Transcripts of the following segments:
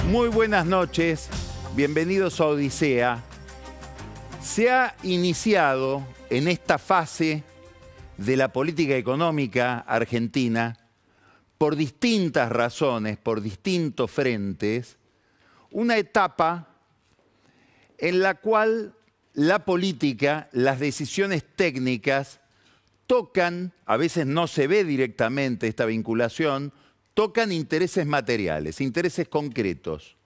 Muy buenas noches, bienvenidos a Odisea. Se ha iniciado en esta fase de la política económica argentina, por distintas razones, por distintos frentes, una etapa en la cual la política, las decisiones técnicas tocan, a veces no se ve directamente esta vinculación, tocan intereses materiales, intereses concretos.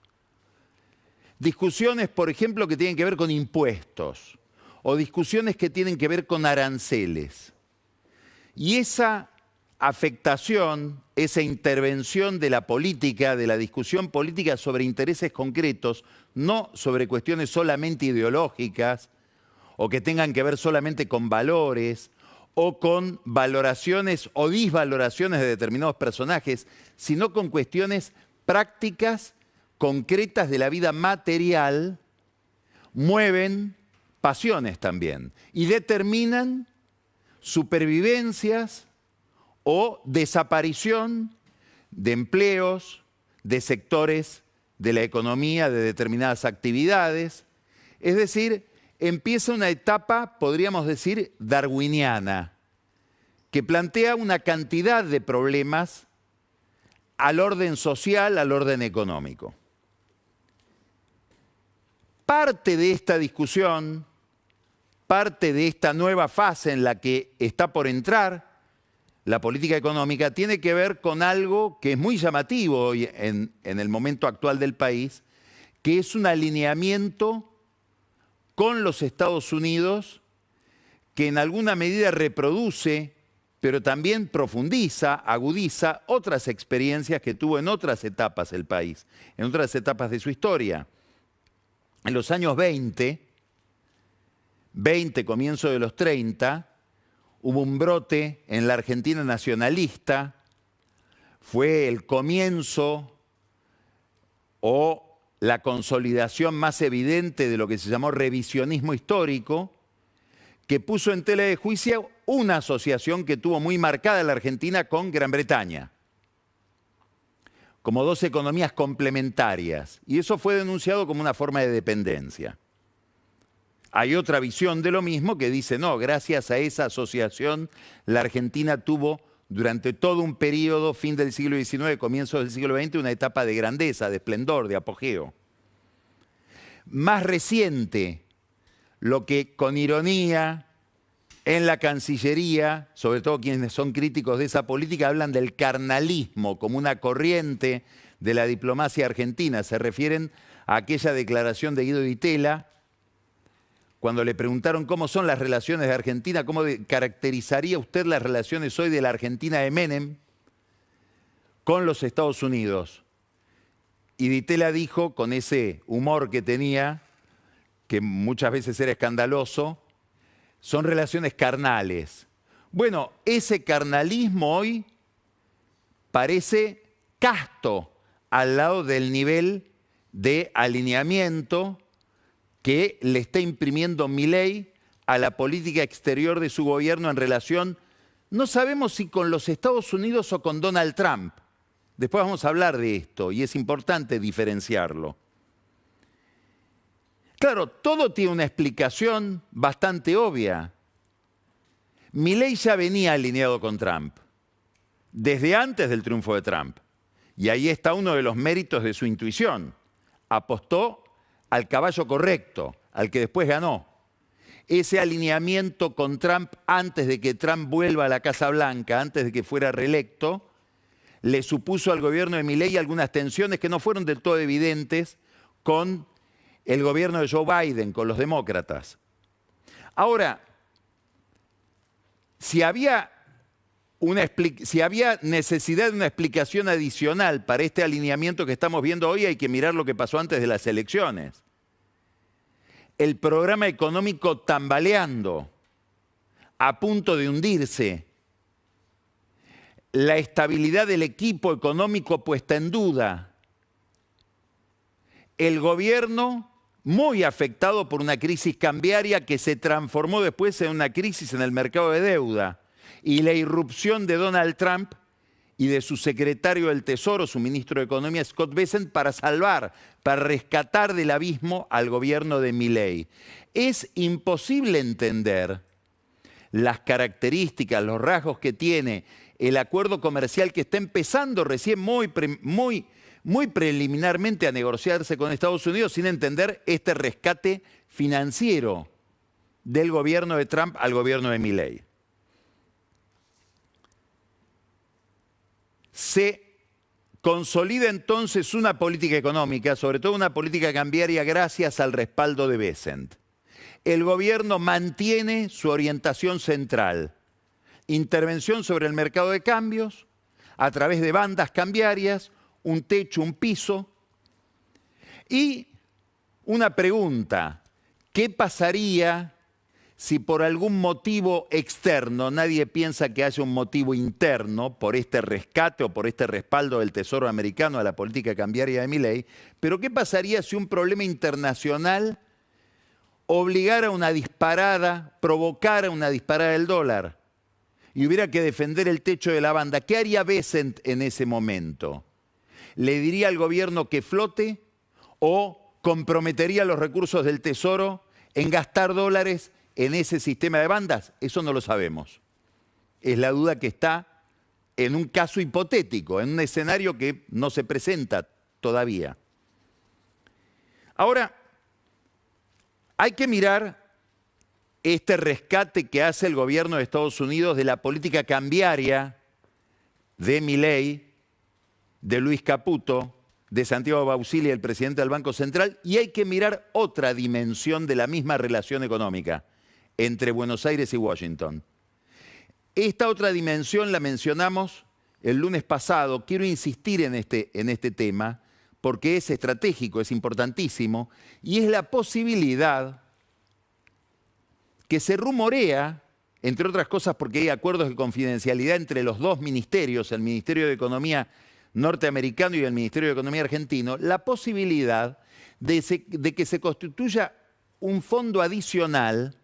Discusiones, por ejemplo, que tienen que ver con impuestos o discusiones que tienen que ver con aranceles. Y esa afectación, esa intervención de la política, de la discusión política sobre intereses concretos, no sobre cuestiones solamente ideológicas o que tengan que ver solamente con valores o con valoraciones o disvaloraciones de determinados personajes, sino con cuestiones prácticas, concretas de la vida material, mueven pasiones también y determinan supervivencias o desaparición de empleos, de sectores de la economía, de determinadas actividades. Es decir, empieza una etapa, podríamos decir, darwiniana, que plantea una cantidad de problemas al orden social, al orden económico. Parte de esta discusión, parte de esta nueva fase en la que está por entrar la política económica, tiene que ver con algo que es muy llamativo hoy en el momento actual del país, que es un alineamiento con los Estados Unidos, que en alguna medida reproduce, pero también profundiza, agudiza otras experiencias que tuvo en otras etapas el país, en otras etapas de su historia. En los años 20, comienzo de los 30, hubo un brote en la Argentina nacionalista, fue el comienzo o la consolidación más evidente de lo que se llamó revisionismo histórico, que puso en tela de juicio una asociación que tuvo muy marcada la Argentina con Gran Bretaña, como dos economías complementarias, y eso fue denunciado como una forma de dependencia. Hay otra visión de lo mismo que dice, no, gracias a esa asociación, la Argentina tuvo durante todo un periodo, fin del siglo XIX, comienzo del siglo XX, una etapa de grandeza, de esplendor, de apogeo. Más reciente, lo que con ironía en la Cancillería, sobre todo quienes son críticos de esa política, hablan del carnalismo como una corriente de la diplomacia argentina. Se refieren a aquella declaración de Guido Di Tella, cuando le preguntaron cómo son las relaciones de Argentina, cómo caracterizaría usted las relaciones hoy de la Argentina de Menem con los Estados Unidos. Y Di Tella dijo, con ese humor que tenía, que muchas veces era escandaloso, son relaciones carnales. Bueno, ese carnalismo hoy parece casto al lado del nivel de alineamiento que le está imprimiendo Milei a la política exterior de su gobierno en relación, no sabemos si con los Estados Unidos o con Donald Trump. Después vamos a hablar de esto y es importante diferenciarlo. Claro, todo tiene una explicación bastante obvia. Milei ya venía alineado con Trump, desde antes del triunfo de Trump. Y ahí está uno de los méritos de su intuición. Apostó al caballo correcto, al que después ganó. Ese alineamiento con Trump antes de que Trump vuelva a la Casa Blanca, antes de que fuera reelecto, le supuso al gobierno de Milei algunas tensiones que no fueron del todo evidentes con el gobierno de Joe Biden, con los demócratas. Ahora, si había necesidad de una explicación adicional para este alineamiento que estamos viendo hoy, hay que mirar lo que pasó antes de las elecciones. El programa económico tambaleando, a punto de hundirse, la estabilidad del equipo económico puesta en duda, el gobierno muy afectado por una crisis cambiaria que se transformó después en una crisis en el mercado de deuda, y la irrupción de Donald Trump y de su secretario del Tesoro, su ministro de Economía, Scott Bessent, para rescatar del abismo al gobierno de Milei. Es imposible entender las características, los rasgos que tiene el acuerdo comercial que está empezando recién muy preliminarmente a negociarse con Estados Unidos sin entender este rescate financiero del gobierno de Trump al gobierno de Milei. Se consolida entonces una política económica, sobre todo una política cambiaria, gracias al respaldo de Bessent. El gobierno mantiene su orientación central: intervención sobre el mercado de cambios, a través de bandas cambiarias, un techo, un piso. Y una pregunta: ¿qué pasaría si por algún motivo externo, nadie piensa que haya un motivo interno por este rescate o por este respaldo del Tesoro americano a la política cambiaria de Milei, pero qué pasaría si un problema internacional obligara a una disparada, provocara una disparada del dólar y hubiera que defender el techo de la banda? ¿Qué haría Bessent en ese momento? ¿Le diría al gobierno que flote o comprometería los recursos del Tesoro en gastar dólares en ese sistema de bandas? Eso no lo sabemos. Es la duda que está en un caso hipotético, en un escenario que no se presenta todavía. Ahora, hay que mirar este rescate que hace el gobierno de Estados Unidos de la política cambiaria de Milei, de Luis Caputo, de Santiago Bausili, el presidente del Banco Central, y hay que mirar otra dimensión de la misma relación económica entre Buenos Aires y Washington. Esta otra dimensión la mencionamos el lunes pasado. Quiero insistir en este tema porque es estratégico, es importantísimo, y es la posibilidad que se rumorea, entre otras cosas porque hay acuerdos de confidencialidad entre los dos ministerios, el Ministerio de Economía norteamericano y el Ministerio de Economía argentino, la posibilidad de que se constituya un fondo adicional.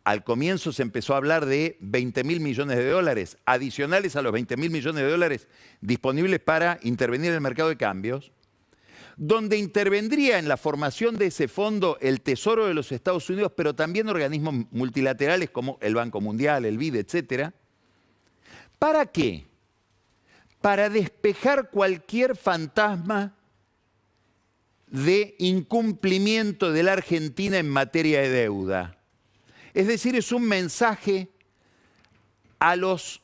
Al comienzo se empezó a hablar de 20.000 millones de dólares, adicionales a los 20.000 millones de dólares disponibles para intervenir en el mercado de cambios, donde intervendría en la formación de ese fondo el Tesoro de los Estados Unidos, pero también organismos multilaterales como el Banco Mundial, el BID, etc. ¿Para qué? Para despejar cualquier fantasma de incumplimiento de la Argentina en materia de deuda. Es decir, es un mensaje a los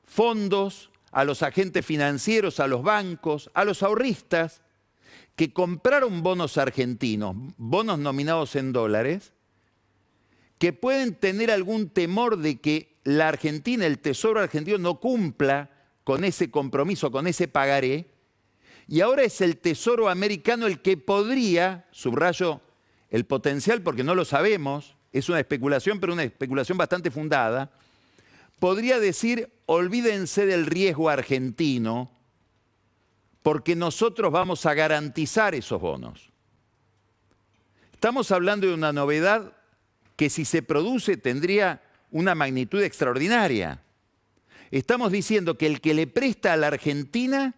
fondos, a los agentes financieros, a los bancos, a los ahorristas que compraron bonos argentinos, bonos nominados en dólares, que pueden tener algún temor de que la Argentina, el Tesoro argentino, no cumpla con ese compromiso, con ese pagaré, y ahora es el Tesoro americano el que podría, subrayo el potencial porque no lo sabemos, es una especulación, pero una especulación bastante fundada, podría decir: olvídense del riesgo argentino porque nosotros vamos a garantizar esos bonos. Estamos hablando de una novedad que, si se produce, tendría una magnitud extraordinaria. Estamos diciendo que el que le presta a la Argentina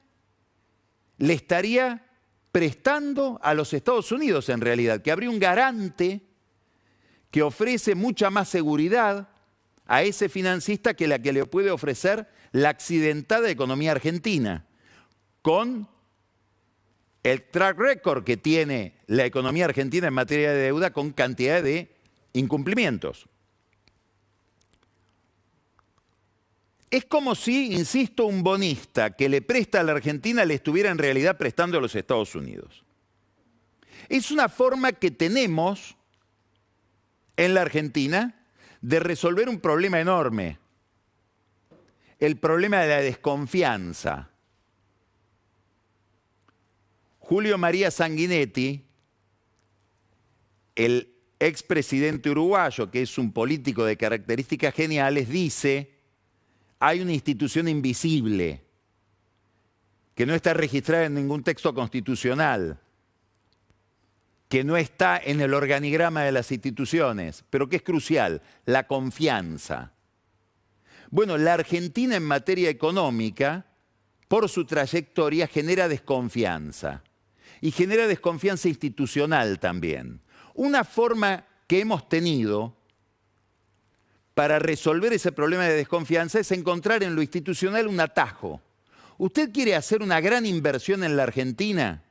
le estaría prestando a los Estados Unidos en realidad, que habría un garante que ofrece mucha más seguridad a ese financista que la que le puede ofrecer la accidentada economía argentina, con el track record que tiene la economía argentina en materia de deuda, con cantidad de incumplimientos. Es como si, insisto, un bonista que le presta a la Argentina le estuviera en realidad prestando a los Estados Unidos. Es una forma que tenemos en la Argentina de resolver un problema enorme, el problema de la desconfianza. Julio María Sanguinetti, el expresidente uruguayo, que es un político de características geniales, dice: hay una institución invisible que no está registrada en ningún texto constitucional, que no está en el organigrama de las instituciones, pero que es crucial: la confianza. Bueno, la Argentina en materia económica, por su trayectoria, genera desconfianza. Y genera desconfianza institucional también. Una forma que hemos tenido para resolver ese problema de desconfianza es encontrar en lo institucional un atajo. ¿Usted quiere hacer una gran inversión en la Argentina?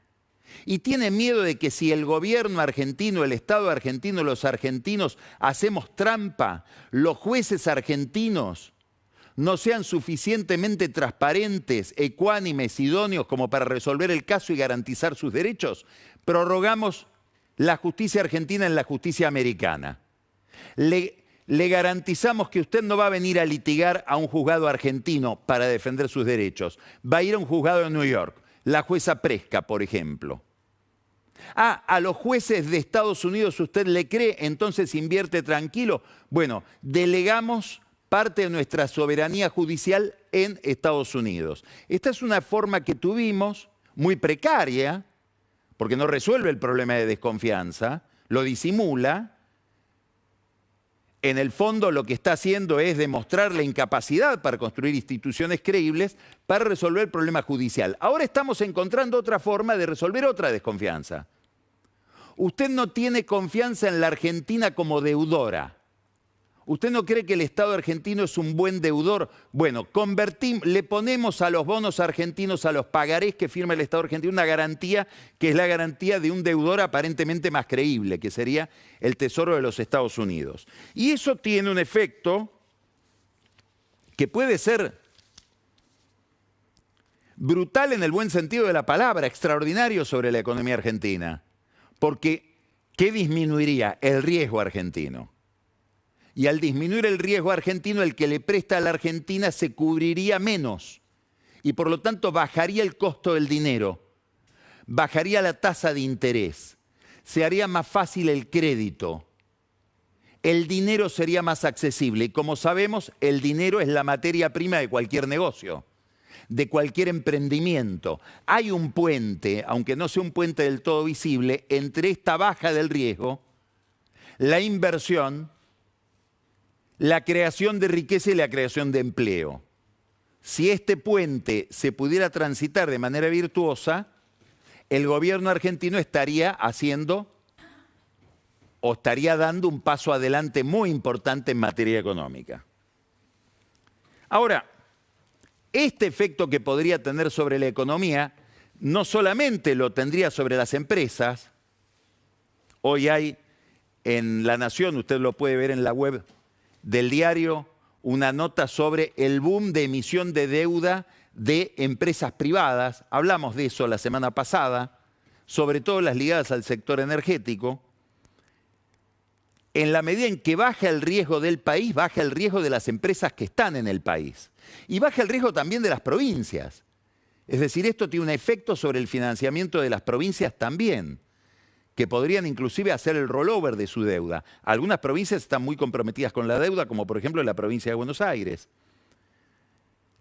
Y tiene miedo de que si el gobierno argentino, el Estado argentino, los argentinos hacemos trampa, los jueces argentinos no sean suficientemente transparentes, ecuánimes, idóneos como para resolver el caso y garantizar sus derechos, prorrogamos la justicia argentina en la justicia americana. Le garantizamos que usted no va a venir a litigar a un juzgado argentino para defender sus derechos. Va a ir a un juzgado de New York, la jueza Presca, por ejemplo. A los jueces de Estados Unidos usted le cree, entonces invierte tranquilo. Bueno, delegamos parte de nuestra soberanía judicial en Estados Unidos. Esta es una forma que tuvimos, muy precaria, porque no resuelve el problema de desconfianza, lo disimula. En el fondo lo que está haciendo es demostrar la incapacidad para construir instituciones creíbles para resolver el problema judicial. Ahora estamos encontrando otra forma de resolver otra desconfianza. Usted no tiene confianza en la Argentina como deudora. ¿Usted no cree que el Estado argentino es un buen deudor? Bueno, le ponemos a los bonos argentinos, a los pagarés que firma el Estado argentino, una garantía que es la garantía de un deudor aparentemente más creíble, que sería el Tesoro de los Estados Unidos. Y eso tiene un efecto que puede ser brutal en el buen sentido de la palabra, extraordinario sobre la economía argentina. Porque, ¿qué disminuiría? El riesgo argentino. Y al disminuir el riesgo argentino, el que le presta a la Argentina se cubriría menos. Y por lo tanto bajaría el costo del dinero, bajaría la tasa de interés, se haría más fácil el crédito, el dinero sería más accesible. Y como sabemos, el dinero es la materia prima de cualquier negocio, de cualquier emprendimiento. Hay un puente, aunque no sea un puente del todo visible, entre esta baja del riesgo, la inversión, la creación de riqueza y la creación de empleo. Si este puente se pudiera transitar de manera virtuosa, el gobierno argentino estaría haciendo o estaría dando un paso adelante muy importante en materia económica. Ahora, este efecto que podría tener sobre la economía no solamente lo tendría sobre las empresas. Hoy hay en La Nación, usted lo puede ver en la web del diario, una nota sobre el boom de emisión de deuda de empresas privadas. Hablamos de eso la semana pasada, sobre todo las ligadas al sector energético. En la medida en que baja el riesgo del país, baja el riesgo de las empresas que están en el país. Y baja el riesgo también de las provincias. Es decir, esto tiene un efecto sobre el financiamiento de las provincias también, que podrían inclusive hacer el rollover de su deuda. Algunas provincias están muy comprometidas con la deuda, como por ejemplo la provincia de Buenos Aires,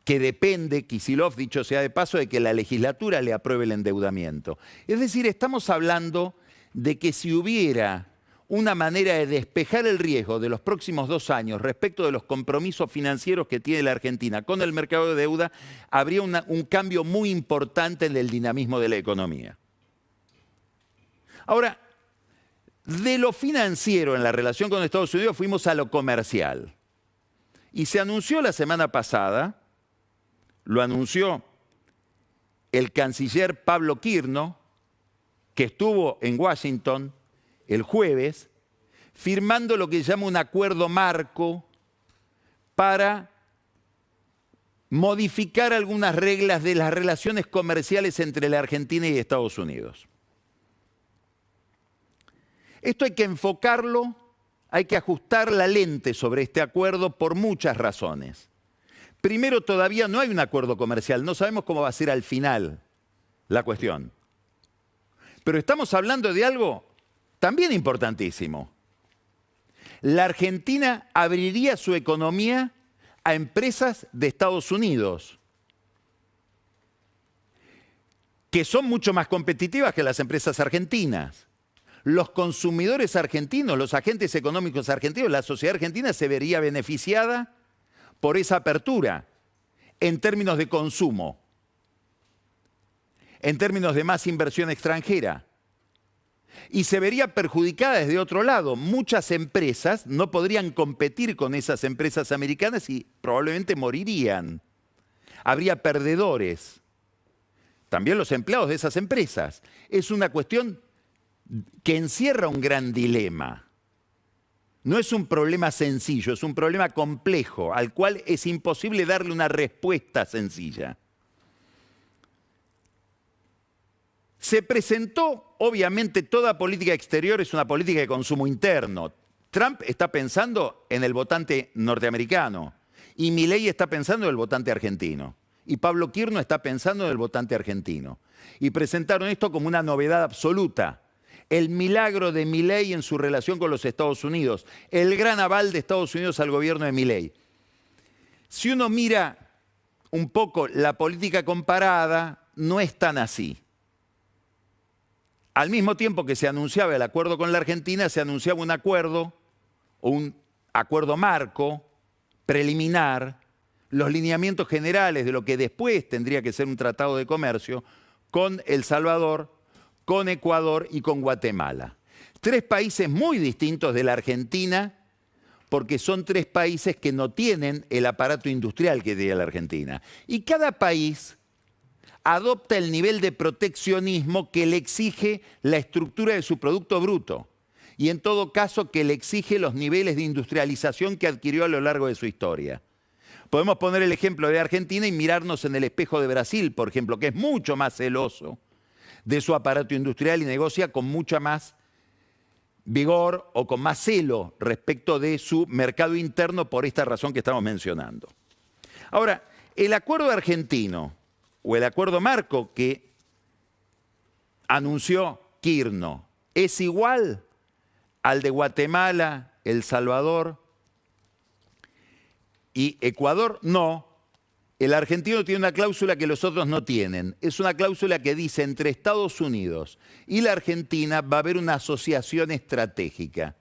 que depende, Kicillof, dicho sea de paso, de que la legislatura le apruebe el endeudamiento. Es decir, estamos hablando de que si hubiera una manera de despejar el riesgo de los próximos 2 años respecto de los compromisos financieros que tiene la Argentina con el mercado de deuda, habría un cambio muy importante en el dinamismo de la economía. Ahora, de lo financiero en la relación con Estados Unidos fuimos a lo comercial. Y se anunció la semana pasada, lo anunció el canciller Pablo Quirno, que estuvo en Washington el jueves, firmando lo que se llama un acuerdo marco para modificar algunas reglas de las relaciones comerciales entre la Argentina y Estados Unidos. Esto hay que enfocarlo, hay que ajustar la lente sobre este acuerdo por muchas razones. Primero, todavía no hay un acuerdo comercial, no sabemos cómo va a ser al final la cuestión. Pero estamos hablando de algo también importantísimo. La Argentina abriría su economía a empresas de Estados Unidos, que son mucho más competitivas que las empresas argentinas. Los consumidores argentinos, los agentes económicos argentinos, la sociedad argentina se vería beneficiada por esa apertura en términos de consumo, en términos de más inversión extranjera. Y se vería perjudicada desde otro lado. Muchas empresas no podrían competir con esas empresas americanas y probablemente morirían. Habría perdedores. También los empleados de esas empresas. Es una cuestión que encierra un gran dilema. No es un problema sencillo, es un problema complejo, al cual es imposible darle una respuesta sencilla. Se presentó, obviamente, toda política exterior es una política de consumo interno. Trump está pensando en el votante norteamericano y Milei está pensando en el votante argentino. Y Pablo Kirno está pensando en el votante argentino. Y presentaron esto como una novedad absoluta. El milagro de Milei en su relación con los Estados Unidos. El gran aval de Estados Unidos al gobierno de Milei. Si uno mira un poco la política comparada, no es tan así. Al mismo tiempo que se anunciaba el acuerdo con la Argentina, se anunciaba un acuerdo, o un acuerdo marco, preliminar, los lineamientos generales de lo que después tendría que ser un tratado de comercio con El Salvador, con Ecuador y con Guatemala. Tres países muy distintos de la Argentina, porque son tres países que no tienen el aparato industrial que tiene la Argentina. Y cada país adopta el nivel de proteccionismo que le exige la estructura de su Producto Bruto y en todo caso que le exige los niveles de industrialización que adquirió a lo largo de su historia. Podemos poner el ejemplo de Argentina y mirarnos en el espejo de Brasil, por ejemplo, que es mucho más celoso de su aparato industrial y negocia con mucha más vigor o con más celo respecto de su mercado interno por esta razón que estamos mencionando. Ahora, el acuerdo argentino o el acuerdo marco que anunció Kirno, ¿es igual al de Guatemala, El Salvador y Ecuador? No. El argentino tiene una cláusula que los otros no tienen. Es una cláusula que dice entre Estados Unidos y la Argentina va a haber una asociación estratégica.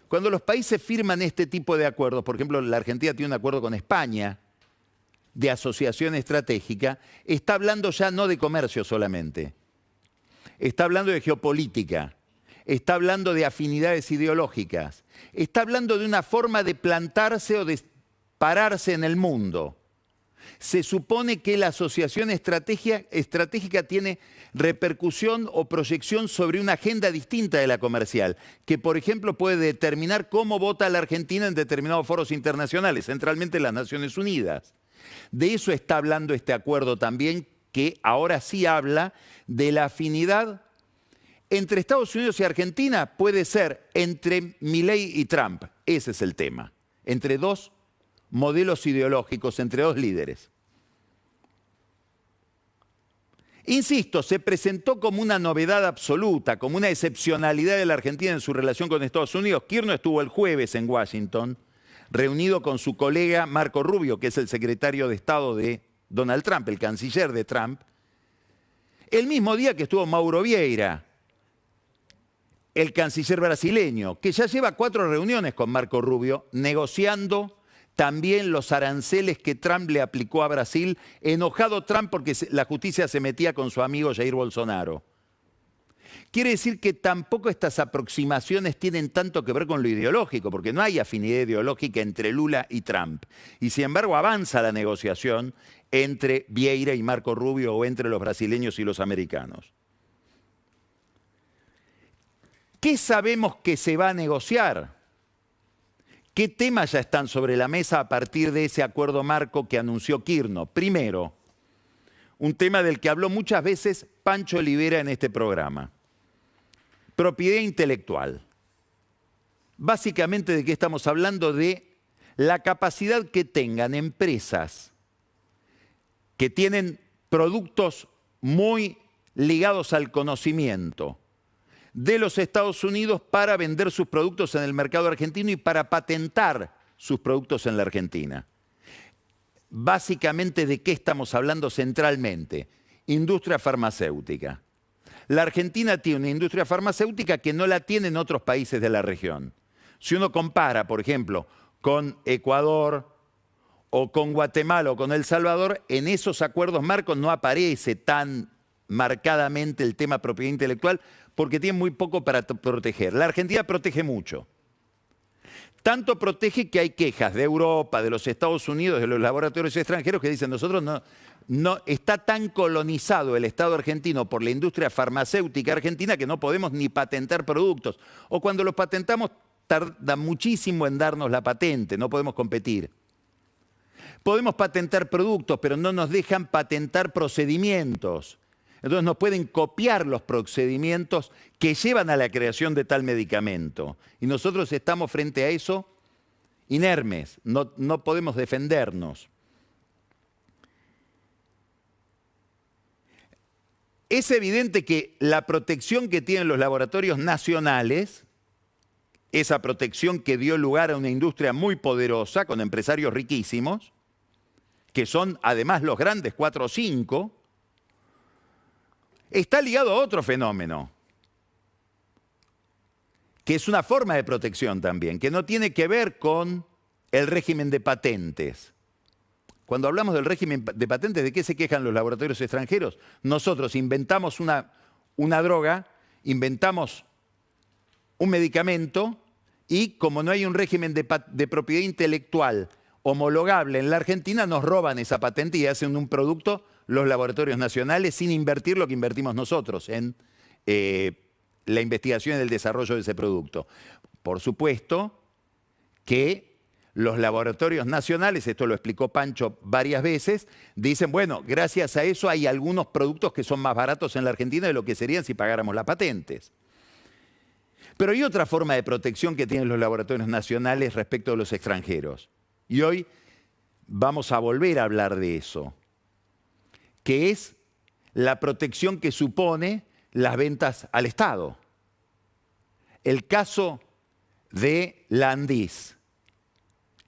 Cuando los países firman este tipo de acuerdos, por ejemplo, la Argentina tiene un acuerdo con España, de asociación estratégica, está hablando ya no de comercio solamente, está hablando de geopolítica, está hablando de afinidades ideológicas, está hablando de una forma de plantarse o de pararse en el mundo. Se supone que la asociación estratégica tiene repercusión o proyección sobre una agenda distinta de la comercial, que por ejemplo puede determinar cómo vota la Argentina en determinados foros internacionales, centralmente las Naciones Unidas. De eso está hablando este acuerdo también, que ahora sí habla de la afinidad entre Estados Unidos y Argentina. Puede ser entre Milei y Trump, ese es el tema, entre dos modelos ideológicos, entre dos líderes. Insisto, se presentó como una novedad absoluta, como una excepcionalidad de la Argentina en su relación con Estados Unidos. Kirno estuvo el jueves en Washington, reunido con su colega Marco Rubio, que es el secretario de Estado de Donald Trump, el canciller de Trump, el mismo día que estuvo Mauro Vieira, el canciller brasileño, que ya lleva 4 reuniones con Marco Rubio, negociando también los aranceles que Trump le aplicó a Brasil, enojado Trump porque la justicia se metía con su amigo Jair Bolsonaro. Quiere decir que tampoco estas aproximaciones tienen tanto que ver con lo ideológico, porque no hay afinidad ideológica entre Lula y Trump. Y sin embargo avanza la negociación entre Vieira y Marco Rubio o entre los brasileños y los americanos. ¿Qué sabemos que se va a negociar? ¿Qué temas ya están sobre la mesa a partir de ese acuerdo marco que anunció Kirno? Primero, un tema del que habló muchas veces Pancho Olivera en este programa. Propiedad intelectual. Básicamente, ¿de qué estamos hablando? De la capacidad que tengan empresas que tienen productos muy ligados al conocimiento de los Estados Unidos para vender sus productos en el mercado argentino y para patentar sus productos en la Argentina. Básicamente, ¿de qué estamos hablando centralmente? Industria farmacéutica. La Argentina tiene una industria farmacéutica que no la tienen otros países de la región. Si uno compara, por ejemplo, con Ecuador, o con Guatemala o con El Salvador, en esos acuerdos marcos no aparece tan marcadamente el tema propiedad intelectual porque tiene muy poco para proteger. La Argentina protege mucho. Tanto protege que hay quejas de Europa, de los Estados Unidos, de los laboratorios extranjeros que dicen nosotros no está tan colonizado el Estado argentino por la industria farmacéutica argentina que no podemos ni patentar productos. O cuando los patentamos tarda muchísimo en darnos la patente, no podemos competir. Podemos patentar productos, pero no nos dejan patentar procedimientos. Entonces nos pueden copiar los procedimientos que llevan a la creación de tal medicamento. Y nosotros estamos frente a eso inermes, no podemos defendernos. Es evidente que la protección que tienen los laboratorios nacionales, esa protección que dio lugar a una industria muy poderosa, con empresarios riquísimos, que son además los grandes 4 o 5, está ligado a otro fenómeno, que es una forma de protección también, que no tiene que ver con el régimen de patentes. Cuando hablamos del régimen de patentes, ¿de qué se quejan los laboratorios extranjeros? Nosotros inventamos una droga, inventamos un medicamento y como no hay un régimen de propiedad intelectual homologable en la Argentina, nos roban esa patente y hacen un producto los laboratorios nacionales sin invertir lo que invertimos nosotros en la investigación y el desarrollo de ese producto. Por supuesto que los laboratorios nacionales, esto lo explicó Pancho varias veces, dicen, bueno, gracias a eso hay algunos productos que son más baratos en la Argentina de lo que serían si pagáramos las patentes. Pero hay otra forma de protección que tienen los laboratorios nacionales respecto de los extranjeros. Y hoy vamos a volver a hablar de eso, que es la protección que supone las ventas al Estado. El caso de la Andes,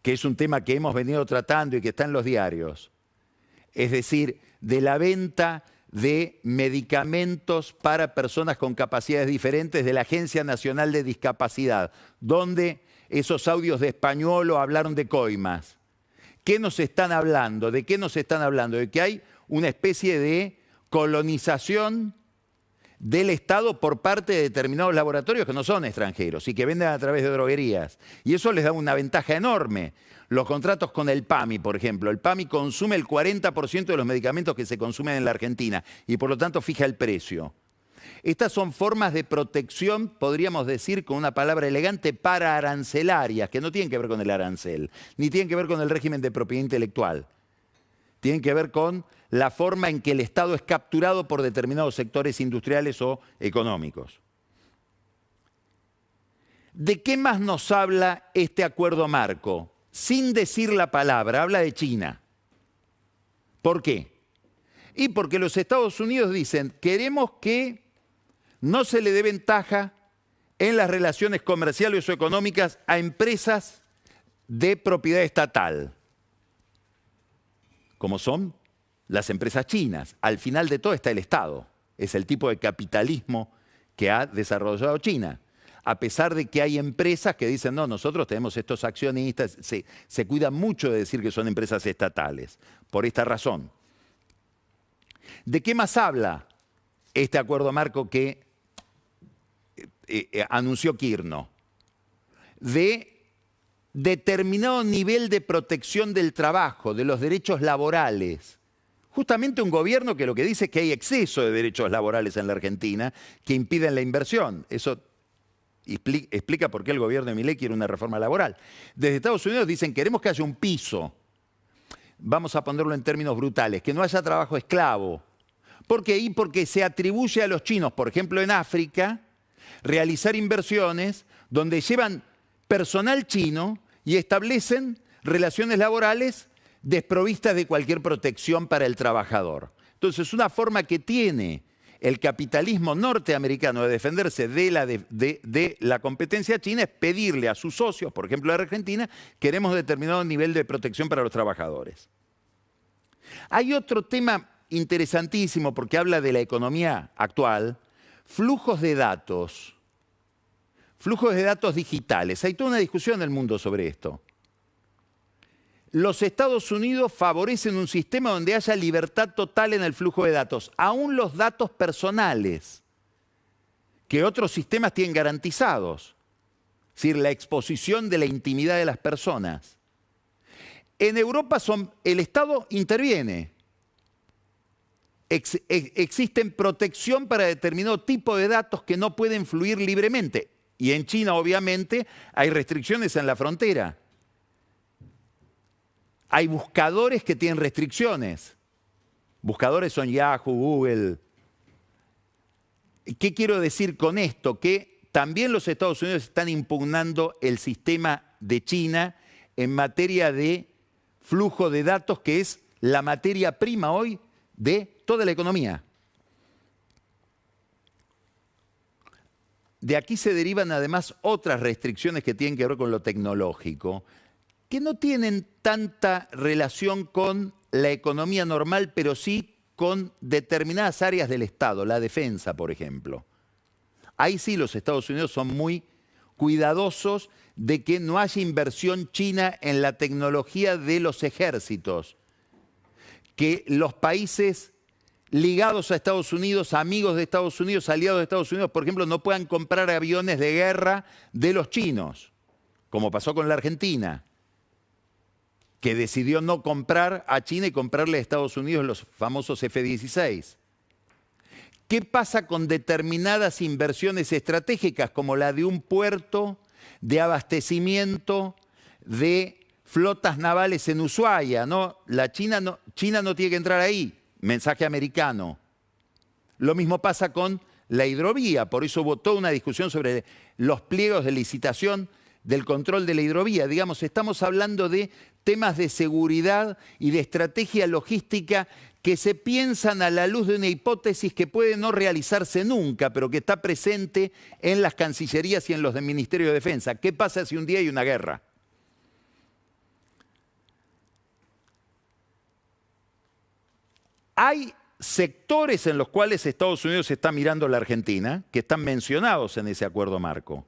que es un tema que hemos venido tratando y que está en los diarios, es decir, de la venta de medicamentos para personas con capacidades diferentes de la Agencia Nacional de Discapacidad, donde esos audios de español hablaron de coimas. ¿Qué nos están hablando? ¿De qué nos están hablando? De que hay una especie de colonización del Estado por parte de determinados laboratorios que no son extranjeros y que venden a través de droguerías. Y eso les da una ventaja enorme. Los contratos con el PAMI, por ejemplo. El PAMI consume el 40% de los medicamentos que se consumen en la Argentina y por lo tanto fija el precio. Estas son formas de protección, podríamos decir con una palabra elegante, para arancelarias, que no tienen que ver con el arancel, ni tienen que ver con el régimen de propiedad intelectual. Tienen que ver con la forma en que el Estado es capturado por determinados sectores industriales o económicos. ¿De qué más nos habla este acuerdo marco? Sin decir la palabra, habla de China. ¿Por qué? Y porque los Estados Unidos dicen, queremos que no se le dé ventaja en las relaciones comerciales o económicas a empresas de propiedad estatal, como son las empresas chinas. Al final de todo está el Estado. Es el tipo de capitalismo que ha desarrollado China. A pesar de que hay empresas que dicen, no, nosotros tenemos estos accionistas, se cuidan mucho de decir que son empresas estatales, por esta razón. ¿De qué más habla este acuerdo marco que anunció Kirchner? De determinado nivel de protección del trabajo, de los derechos laborales. Justamente un gobierno que lo que dice es que hay exceso de derechos laborales en la Argentina que impiden la inversión. Eso explica por qué el gobierno de Milei quiere una reforma laboral. Desde Estados Unidos dicen, queremos que haya un piso. Vamos a ponerlo en términos brutales, que no haya trabajo esclavo. ¿Por qué? Y porque se atribuye a los chinos, por ejemplo en África, realizar inversiones donde llevan personal chino y establecen relaciones laborales desprovistas de cualquier protección para el trabajador. Entonces, una forma que tiene el capitalismo norteamericano de defenderse de la competencia china es pedirle a sus socios, por ejemplo de Argentina, queremos determinado nivel de protección para los trabajadores. Hay otro tema interesantísimo porque habla de la economía actual, flujos de datos digitales. Hay toda una discusión en el mundo sobre esto. los Estados Unidos favorecen un sistema donde haya libertad total en el flujo de datos, aún los datos personales, que otros sistemas tienen garantizados. Es decir, la exposición de la intimidad de las personas. En Europa el Estado interviene. Existen protección para determinado tipo de datos que no pueden fluir libremente. Y en China, obviamente, hay restricciones en la frontera. Hay buscadores que tienen restricciones. Buscadores son Yahoo, Google. ¿Qué quiero decir con esto? Que también los Estados Unidos están impugnando el sistema de China en materia de flujo de datos, que es la materia prima hoy de toda la economía. De aquí se derivan además otras restricciones que tienen que ver con lo tecnológico, que no tienen tanta relación con la economía normal, pero sí con determinadas áreas del Estado, la defensa, por ejemplo. Ahí sí los Estados Unidos son muy cuidadosos de que no haya inversión china en la tecnología de los ejércitos, que los países ligados a Estados Unidos, amigos de Estados Unidos, aliados de Estados Unidos, por ejemplo, no puedan comprar aviones de guerra de los chinos, como pasó con la Argentina, que decidió no comprar a China y comprarle a Estados Unidos los famosos F-16. ¿Qué pasa con determinadas inversiones estratégicas, como la de un puerto de abastecimiento de flotas navales en Ushuaia? ¿No? China no tiene que entrar ahí. Mensaje americano. Lo mismo pasa con la hidrovía, por eso hubo toda una discusión sobre los pliegos de licitación del control de la hidrovía. Digamos, estamos hablando de temas de seguridad y de estrategia logística que se piensan a la luz de una hipótesis que puede no realizarse nunca, pero que está presente en las cancillerías y en los del Ministerio de Defensa. ¿Qué pasa si un día hay una guerra? Hay sectores en los cuales Estados Unidos está mirando a la Argentina, que están mencionados en ese acuerdo marco.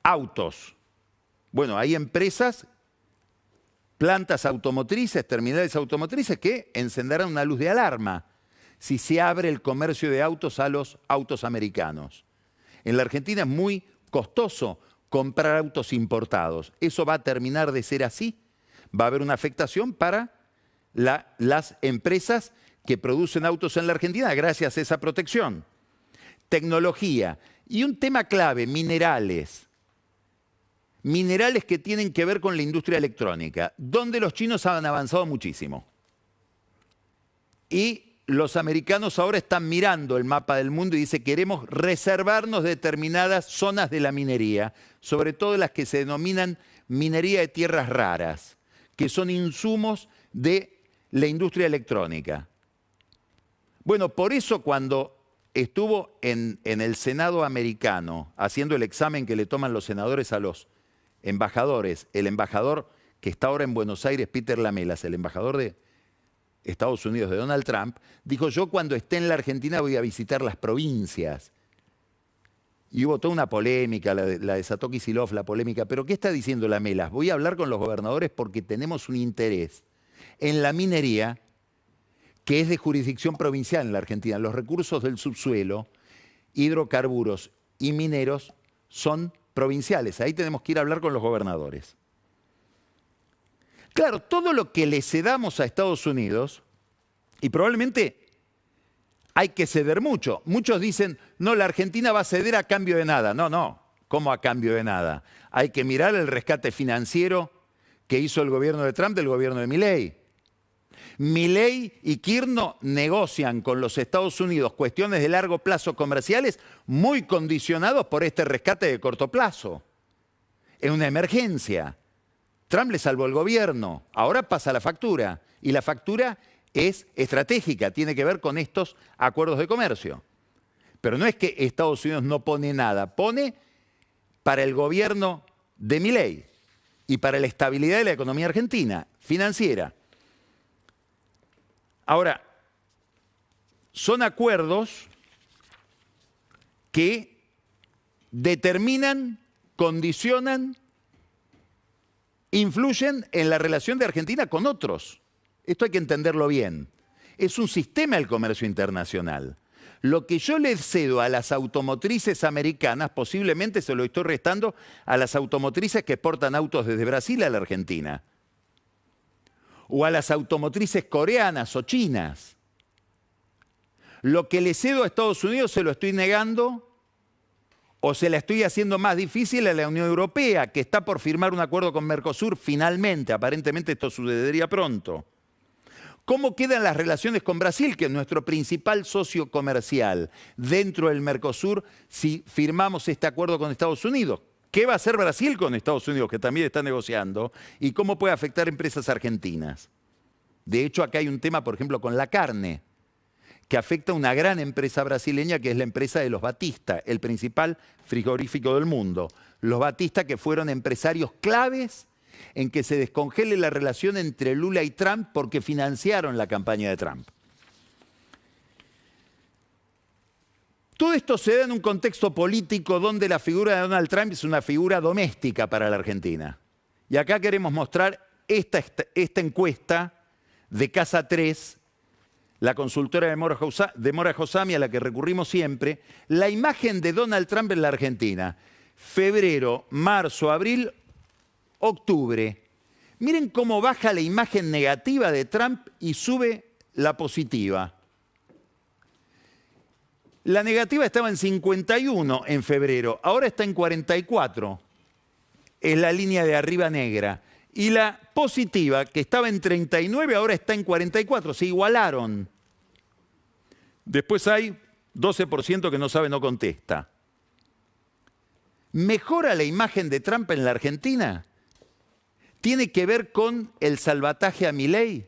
Autos. Bueno, hay empresas, plantas automotrices, terminales automotrices que encenderán una luz de alarma si se abre el comercio de autos a los autos americanos. En la Argentina es muy costoso comprar autos importados. ¿Eso va a terminar de ser así? Va a haber una afectación para las empresas que producen autos en la Argentina gracias a esa protección. Tecnología. Y un tema clave, minerales. Minerales que tienen que ver con la industria electrónica, donde los chinos han avanzado muchísimo. Y los americanos ahora están mirando el mapa del mundo y dicen: queremos reservarnos determinadas zonas de la minería, sobre todo las que se denominan minería de tierras raras, que son insumos de la industria electrónica. Bueno, por eso cuando estuvo en el Senado americano haciendo el examen que le toman los senadores a los embajadores, el embajador que está ahora en Buenos Aires, Peter Lamelas, el embajador de Estados Unidos de Donald Trump, dijo: yo cuando esté en la Argentina voy a visitar las provincias. Y hubo toda una polémica, la de Satoshi Kicillof, la polémica. ¿Pero qué está diciendo Lamelas? Voy a hablar con los gobernadores porque tenemos un interés en la minería, que es de jurisdicción provincial en la Argentina. Los recursos del subsuelo, hidrocarburos y mineros son provinciales. Ahí tenemos que ir a hablar con los gobernadores. Claro, todo lo que le cedamos a Estados Unidos, y probablemente hay que ceder mucho. Muchos dicen: no, la Argentina va a ceder a cambio de nada. No, no, ¿cómo a cambio de nada? Hay que mirar el rescate financiero que hizo el gobierno de Trump del gobierno de Milei. Milei y Kirchner negocian con los Estados Unidos cuestiones de largo plazo comerciales muy condicionados por este rescate de corto plazo. Es una emergencia. Trump le salvó el gobierno, ahora pasa la factura. Y la factura es estratégica, tiene que ver con estos acuerdos de comercio. Pero no es que Estados Unidos no pone nada, pone para el gobierno de Milei y para la estabilidad de la economía argentina, financiera. Ahora, son acuerdos que determinan, condicionan influyen en la relación de Argentina con otros. Esto hay que entenderlo bien. Es un sistema el comercio internacional. Lo que yo le cedo a las automotrices americanas, posiblemente se lo estoy restando a las automotrices que exportan autos desde Brasil a la Argentina. O a las automotrices coreanas o chinas. Lo que le cedo a Estados Unidos se lo estoy negando o se la estoy haciendo más difícil a la Unión Europea, que está por firmar un acuerdo con Mercosur finalmente. Aparentemente esto sucedería pronto. ¿Cómo quedan las relaciones con Brasil, que es nuestro principal socio comercial dentro del Mercosur, si firmamos este acuerdo con Estados Unidos? ¿Qué va a hacer Brasil con Estados Unidos, que también está negociando? ¿Y cómo puede afectar a empresas argentinas? De hecho, acá hay un tema, por ejemplo, con la carne, que afecta a una gran empresa brasileña, que es la empresa de los Batista, el principal frigorífico del mundo. Los Batista, que fueron empresarios claves en que se descongele la relación entre Lula y Trump porque financiaron la campaña de Trump. Todo esto se da en un contexto político donde la figura de Donald Trump es una figura doméstica para la Argentina. Y acá queremos mostrar esta encuesta de Casa 3, la consultora de Mora Josami, a la que recurrimos siempre, la imagen de Donald Trump en la Argentina. Febrero, marzo, abril, octubre. Miren cómo baja la imagen negativa de Trump y sube la positiva. La negativa estaba en 51 en febrero, ahora está en 44. Es la línea de arriba negra. Y la positiva, que estaba en 39, ahora está en 44. Se igualaron. Después hay 12% que no sabe, no contesta. ¿Mejora la imagen de Trump en la Argentina? ¿Tiene que ver con el salvataje a Milei?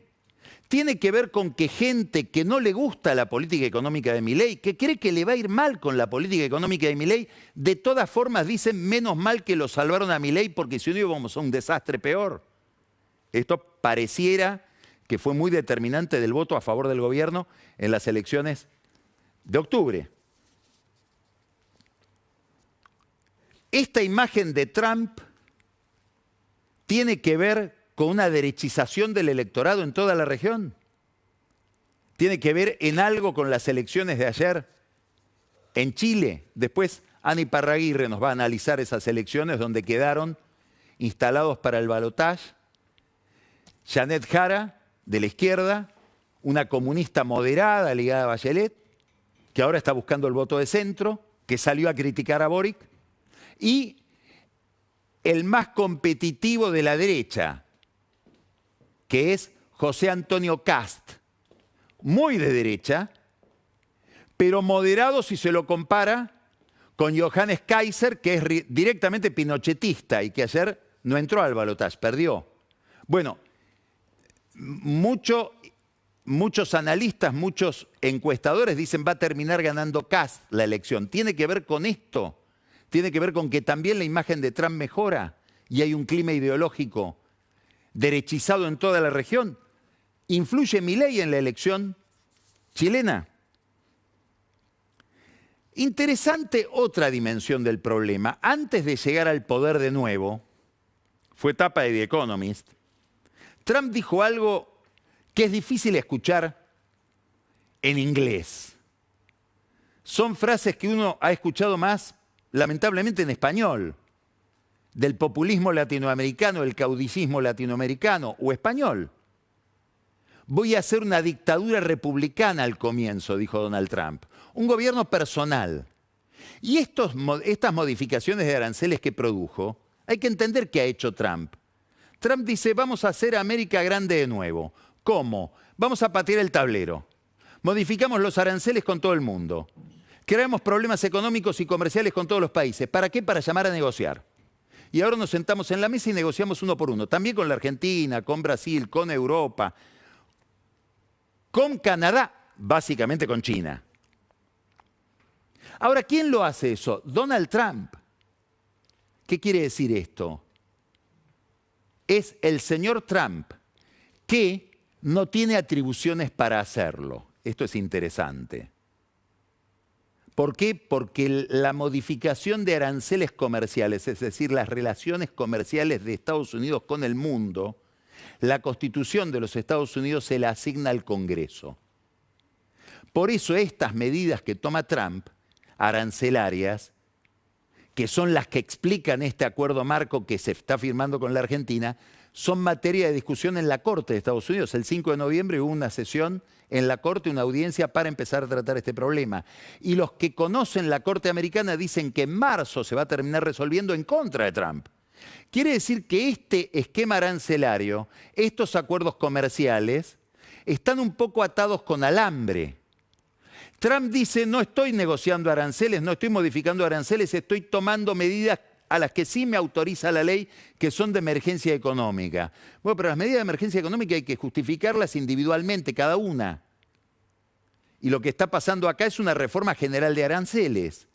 ¿Tiene que ver con que gente que no le gusta la política económica de Milei, que cree que le va a ir mal con la política económica de Milei, de todas formas dicen menos mal que lo salvaron a Milei porque si no íbamos a un desastre peor? Esto pareciera que fue muy determinante del voto a favor del gobierno en las elecciones de octubre. Esta imagen de Trump tiene que ver con una derechización del electorado en toda la región. Tiene que ver en algo con las elecciones de ayer en Chile. Después Ana Iparraguirre nos va a analizar esas elecciones donde quedaron instalados para el balotaje Janet Jara, de la izquierda, una comunista moderada ligada a Bachelet, que ahora está buscando el voto de centro, que salió a criticar a Boric, y el más competitivo de la derecha, que es José Antonio Kast, muy de derecha, pero moderado si se lo compara con Johannes Kaiser, que es directamente pinochetista y que ayer no entró al balotaje, perdió. Bueno, muchos analistas, muchos encuestadores dicen va a terminar ganando Kast la elección. Tiene que ver con esto. Tiene que ver con que también la imagen de Trump mejora y hay un clima ideológico derechizado en toda la región. ¿Influye Milei en la elección chilena? Interesante otra dimensión del problema. Antes de llegar al poder de nuevo, fue tapa de The Economist, Trump dijo algo que es difícil escuchar en inglés. Son frases que uno ha escuchado más, lamentablemente, en español, del populismo latinoamericano, el caudillismo latinoamericano o español. Voy a hacer una dictadura republicana al comienzo, dijo Donald Trump. Un gobierno personal. Y estas modificaciones de aranceles que produjo, hay que entender qué ha hecho Trump. Trump dice, vamos a hacer América grande de nuevo. ¿Cómo? Vamos a patear el tablero. Modificamos los aranceles con todo el mundo. Creamos problemas económicos y comerciales con todos los países. ¿Para qué? Para llamar a negociar. Y ahora nos sentamos en la mesa y negociamos uno por uno. También con la Argentina, con Brasil, con Europa, con Canadá, básicamente con China. Ahora, ¿quién lo hace eso? Donald Trump. ¿Qué quiere decir esto? Es el señor Trump que no tiene atribuciones para hacerlo. Esto es interesante. ¿Por qué? Porque la modificación de aranceles comerciales, es decir, las relaciones comerciales de Estados Unidos con el mundo, la Constitución de los Estados Unidos se la asigna al Congreso. Por eso estas medidas que toma Trump, arancelarias, que son las que explican este acuerdo marco que se está firmando con la Argentina, son materia de discusión en la Corte de Estados Unidos. El 5 de noviembre hubo una sesión en la Corte, una audiencia para empezar a tratar este problema. Y los que conocen la Corte americana dicen que en marzo se va a terminar resolviendo en contra de Trump. Quiere decir que este esquema arancelario, estos acuerdos comerciales, están un poco atados con alambre. Trump dice, no estoy negociando aranceles, no estoy modificando aranceles, estoy tomando medidas a las que sí me autoriza la ley, que son de emergencia económica. Bueno, pero las medidas de emergencia económica hay que justificarlas individualmente, cada una. Y lo que está pasando acá es una reforma general de aranceles.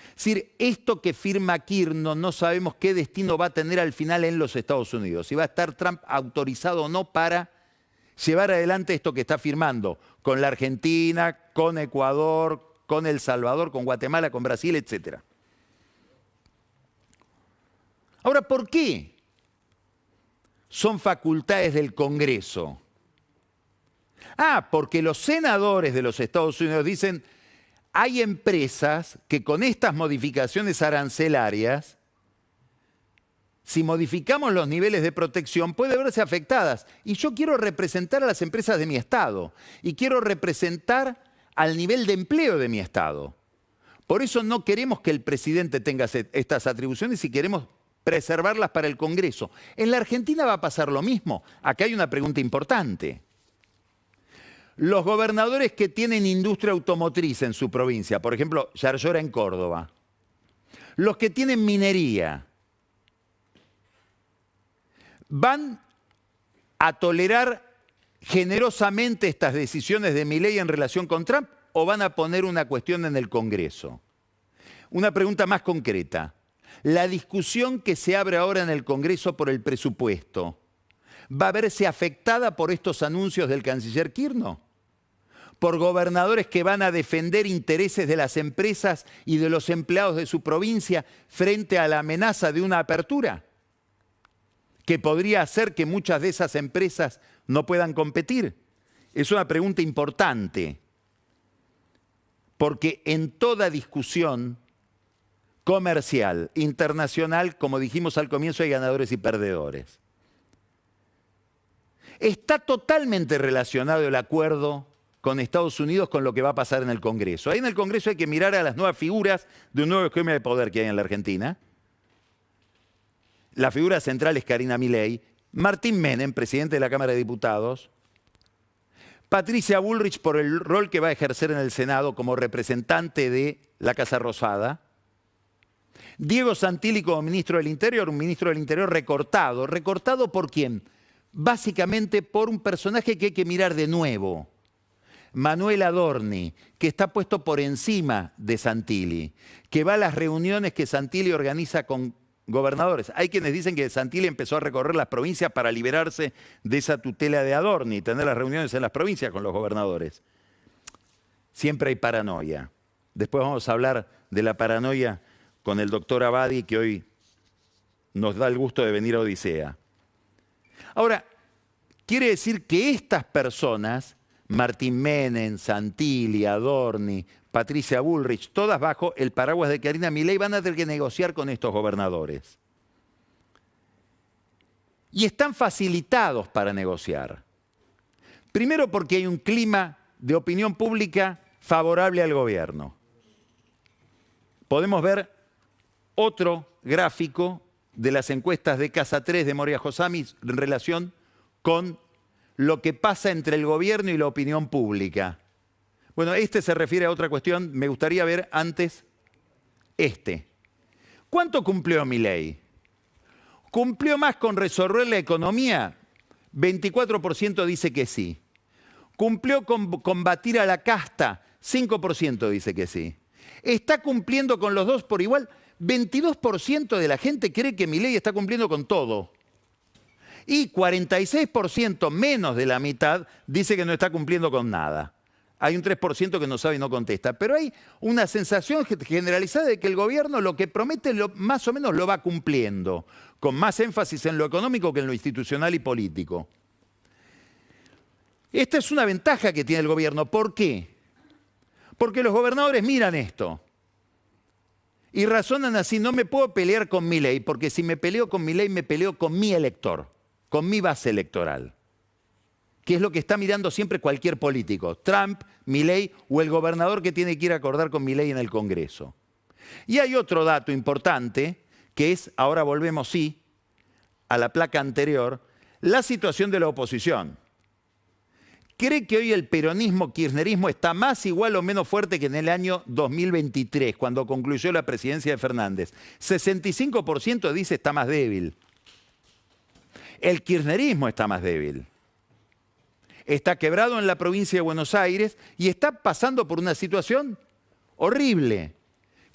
Es decir, esto que firma Kirchner no sabemos qué destino va a tener al final en los Estados Unidos. Si va a estar Trump autorizado o no para llevar adelante esto que está firmando con la Argentina, con Ecuador, con El Salvador, con Guatemala, con Brasil, etc. Ahora, ¿por qué son facultades del Congreso? Porque los senadores de los Estados Unidos dicen, hay empresas que con estas modificaciones arancelarias, si modificamos los niveles de protección, pueden verse afectadas. Y yo quiero representar a las empresas de mi Estado y quiero representar al nivel de empleo de mi Estado. Por eso no queremos que el presidente tenga estas atribuciones y queremos preservarlas para el Congreso. En la Argentina va a pasar lo mismo. Acá hay una pregunta importante. Los gobernadores que tienen industria automotriz en su provincia, por ejemplo, Yarlora en Córdoba, los que tienen minería, ¿van a tolerar generosamente estas decisiones de Milei en relación con Trump o van a poner una cuestión en el Congreso? Una pregunta más concreta. La discusión que se abre ahora en el Congreso por el presupuesto, ¿va a verse afectada por estos anuncios del canciller Kirchner? ¿Por gobernadores que van a defender intereses de las empresas y de los empleados de su provincia frente a la amenaza de una apertura? Que podría hacer que muchas de esas empresas no puedan competir. Es una pregunta importante, porque en toda discusión comercial, internacional, como dijimos al comienzo, hay ganadores y perdedores. Está totalmente relacionado el acuerdo con Estados Unidos con lo que va a pasar en el Congreso. Ahí en el Congreso hay que mirar a las nuevas figuras de un nuevo esquema de poder que hay en la Argentina. La figura central es Karina Milei, Martín Menem, presidente de la Cámara de Diputados, Patricia Bullrich por el rol que va a ejercer en el Senado como representante de la Casa Rosada, Diego Santilli como ministro del Interior, un ministro del Interior recortado. ¿Recortado por quién? Básicamente por un personaje que hay que mirar de nuevo. Manuel Adorni, que está puesto por encima de Santilli, que va a las reuniones que Santilli organiza con gobernadores. Hay quienes dicen que Santilli empezó a recorrer las provincias para liberarse de esa tutela de Adorni, tener las reuniones en las provincias con los gobernadores. Siempre hay paranoia. Después vamos a hablar de la paranoia con el doctor Abadi, que hoy nos da el gusto de venir a Odisea. Ahora, quiere decir que estas personas, Martín Menem, Santilli, Adorni, Patricia Bullrich, todas bajo el paraguas de Karina Milei, van a tener que negociar con estos gobernadores. Y están facilitados para negociar. Primero porque hay un clima de opinión pública favorable al gobierno. Podemos ver otro gráfico de las encuestas de Casa 3 de Moria Josami en relación con lo que pasa entre el gobierno y la opinión pública. Bueno, este se refiere a otra cuestión. Me gustaría ver antes este. ¿Cuánto cumplió Milei? ¿Cumplió más con resolver la economía? 24% dice que sí. ¿Cumplió con combatir a la casta? 5% dice que sí. ¿Está cumpliendo con los dos por igual? 22% de la gente cree que Milei está cumpliendo con todo. Y 46%, menos de la mitad, dice que no está cumpliendo con nada. Hay un 3% que no sabe y no contesta. Pero hay una sensación generalizada de que el gobierno lo que promete más o menos lo va cumpliendo, con más énfasis en lo económico que en lo institucional y político. Esta es una ventaja que tiene el gobierno. ¿Por qué? Porque los gobernadores miran esto y razonan así: no me puedo pelear con Milei, porque si me peleo con Milei me peleo con mi elector, con mi base electoral, que es lo que está mirando siempre cualquier político, Trump, Milei o el gobernador que tiene que ir a acordar con Milei en el Congreso. Y hay otro dato importante, que es, ahora volvemos a la placa anterior, la situación de la oposición. ¿Cree que hoy el peronismo, kirchnerismo está más, igual o menos fuerte que en el año 2023, cuando concluyó la presidencia de Fernández? 65% dice está más débil. El kirchnerismo está más débil. Está quebrado en la provincia de Buenos Aires y está pasando por una situación horrible,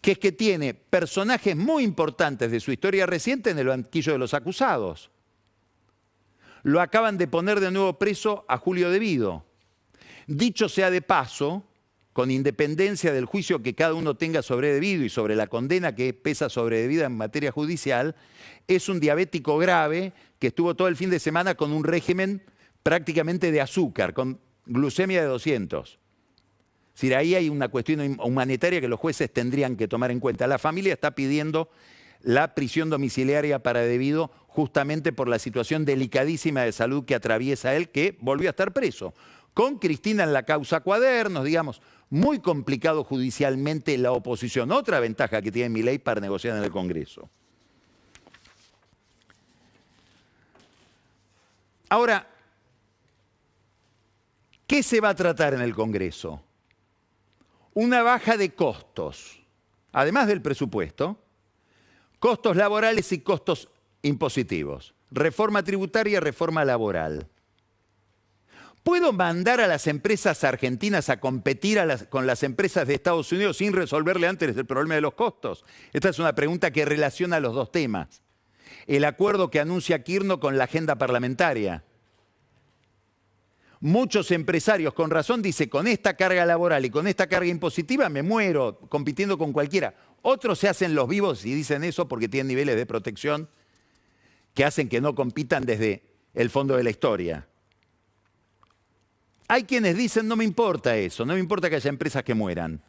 que es que tiene personajes muy importantes de su historia reciente en el banquillo de los acusados. Lo acaban de poner de nuevo preso a Julio De Vido. Dicho sea de paso, con independencia del juicio que cada uno tenga sobre De Vido y sobre la condena que pesa sobre De Vido en materia judicial, es un diabético grave que estuvo todo el fin de semana con un régimen prácticamente de azúcar, con glucemia de 200. Es decir, ahí hay una cuestión humanitaria que los jueces tendrían que tomar en cuenta. La familia está pidiendo la prisión domiciliaria para De Vido justamente por la situación delicadísima de salud que atraviesa él, que volvió a estar preso. Con Cristina en la causa Cuadernos, digamos, muy complicado judicialmente la oposición. Otra ventaja que tiene Milei para negociar en el Congreso. Ahora, ¿qué se va a tratar en el Congreso? Una baja de costos, además del presupuesto, costos laborales y costos impositivos. Reforma tributaria, reforma laboral. ¿Puedo mandar a las empresas argentinas a competir con las empresas de Estados Unidos sin resolverle antes el problema de los costos? Esta es una pregunta que relaciona los dos temas. El acuerdo que anuncia Kirchner con la agenda parlamentaria. Muchos empresarios, con razón, dicen: con esta carga laboral y con esta carga impositiva me muero compitiendo con cualquiera. Otros se hacen los vivos y dicen eso porque tienen niveles de protección que hacen que no compitan desde el fondo de la historia. Hay quienes dicen: no me importa eso, no me importa que haya empresas que mueran.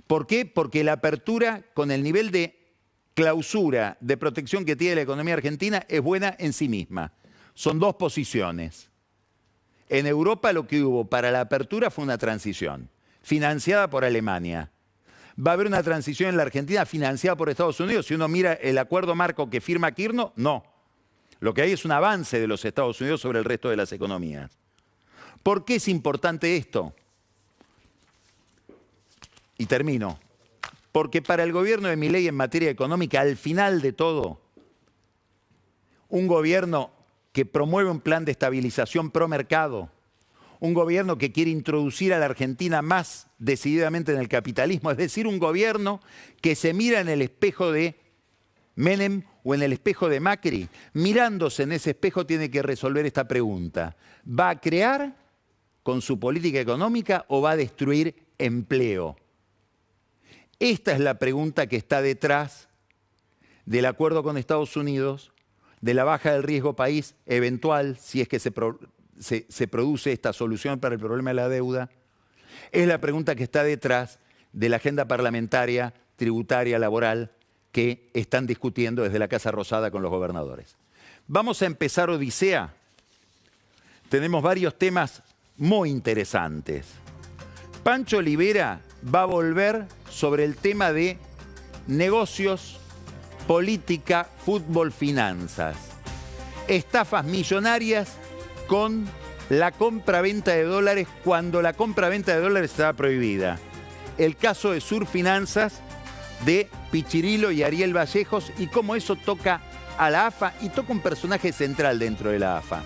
¿Por qué? Porque la apertura, con el nivel de clausura, de protección que tiene la economía argentina, es buena en sí misma. Son dos posiciones. En Europa lo que hubo para la apertura fue una transición, financiada por Alemania. ¿Va a haber una transición en la Argentina financiada por Estados Unidos? Si uno mira el acuerdo marco que firma Kirchner, no. Lo que hay es un avance de los Estados Unidos sobre el resto de las economías. ¿Por qué es importante esto? Y termino. Porque para el gobierno de Milei en materia económica, al final de todo, un gobierno que promueve un plan de estabilización pro mercado, un gobierno que quiere introducir a la Argentina más decididamente en el capitalismo, es decir, un gobierno que se mira en el espejo de Menem o en el espejo de Macri, mirándose en ese espejo tiene que resolver esta pregunta: ¿va a crear con su política económica o va a destruir empleo? Esta es la pregunta que está detrás del acuerdo con Estados Unidos, de la baja del riesgo país eventual, si es que se produce esta solución para el problema de la deuda. Es la pregunta que está detrás de la agenda parlamentaria, tributaria, laboral, que están discutiendo desde la Casa Rosada con los gobernadores. Vamos a empezar Odisea. Tenemos varios temas muy interesantes. Pancho Olivera va a volver sobre el tema de negocios, política, fútbol, finanzas. Estafas millonarias con la compra-venta de dólares cuando la compra-venta de dólares estaba prohibida. El caso de Surfinanzas, de Pichirilo y Ariel Vallejos, y cómo eso toca a la AFA y toca un personaje central dentro de la AFA.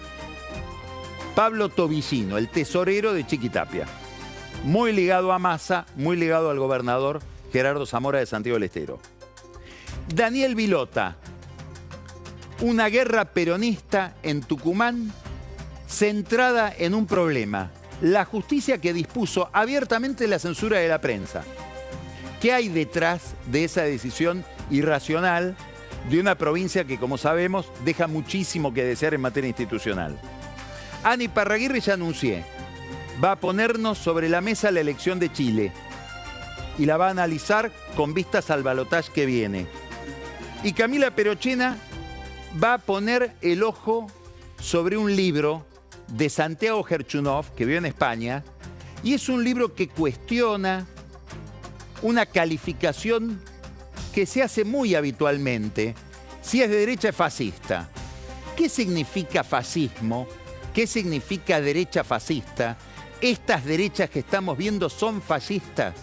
Pablo Tobillino, el tesorero de Chiquitapia. Muy ligado a Massa, muy ligado al gobernador Gerardo Zamora de Santiago del Estero. Daniel Vilota, una guerra peronista en Tucumán centrada en un problema: La justicia que dispuso abiertamente la censura de la prensa. ¿Qué hay detrás de esa decisión irracional de una provincia que, como sabemos, deja muchísimo que desear en materia institucional? Ana Iparraguirre, ya anuncié, va a ponernos sobre la mesa la elección de Chile y la va a analizar con vistas al balotaje que viene. Y Camila Perochena va a poner el ojo sobre un libro de Santiago Gerchunov, que vive en España, y es un libro que cuestiona una calificación que se hace muy habitualmente. Si es de derecha, es fascista. ¿Qué significa fascismo? ¿Qué significa derecha fascista? ¿Estas derechas que estamos viendo son fascistas?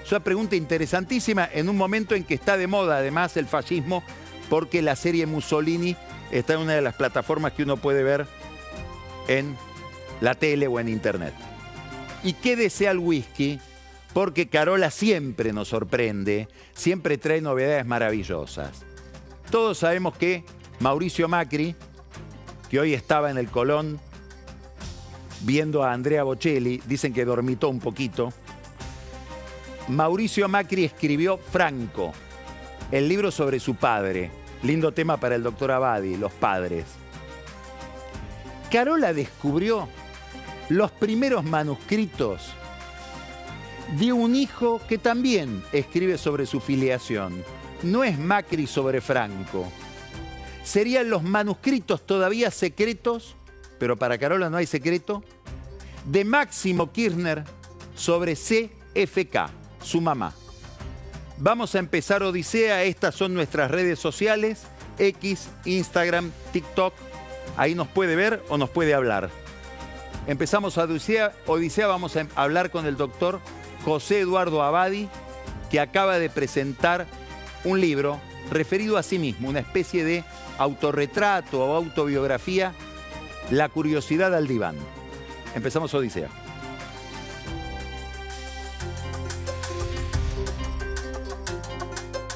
Es una pregunta interesantísima en un momento en que está de moda además el fascismo, porque la serie Mussolini está en una de las plataformas que uno puede ver en la tele o en internet. ¿Y qué desea el whisky? Porque Carola siempre nos sorprende, siempre trae novedades maravillosas. Todos sabemos que Mauricio Macri, que hoy estaba en el Colón viendo a Andrea Bocelli, dicen que dormitó un poquito. Mauricio Macri escribió Franco, el libro sobre su padre. Lindo tema para el doctor Abadi, los padres. Carola descubrió los primeros manuscritos de un hijo que también escribe sobre su filiación. No es Macri sobre Franco. Serían los manuscritos todavía secretos, pero para Carola no hay secreto, de Máximo Kirchner sobre CFK, su mamá. Vamos a empezar Odisea. Estas son nuestras redes sociales, X, Instagram, TikTok. Ahí nos puede ver o nos puede hablar. Empezamos Odisea. Vamos a hablar con el doctor José Eduardo Abadi, que acaba de presentar un libro referido a sí mismo, una especie de autorretrato o autobiografía, La curiosidad al diván. Empezamos Odisea.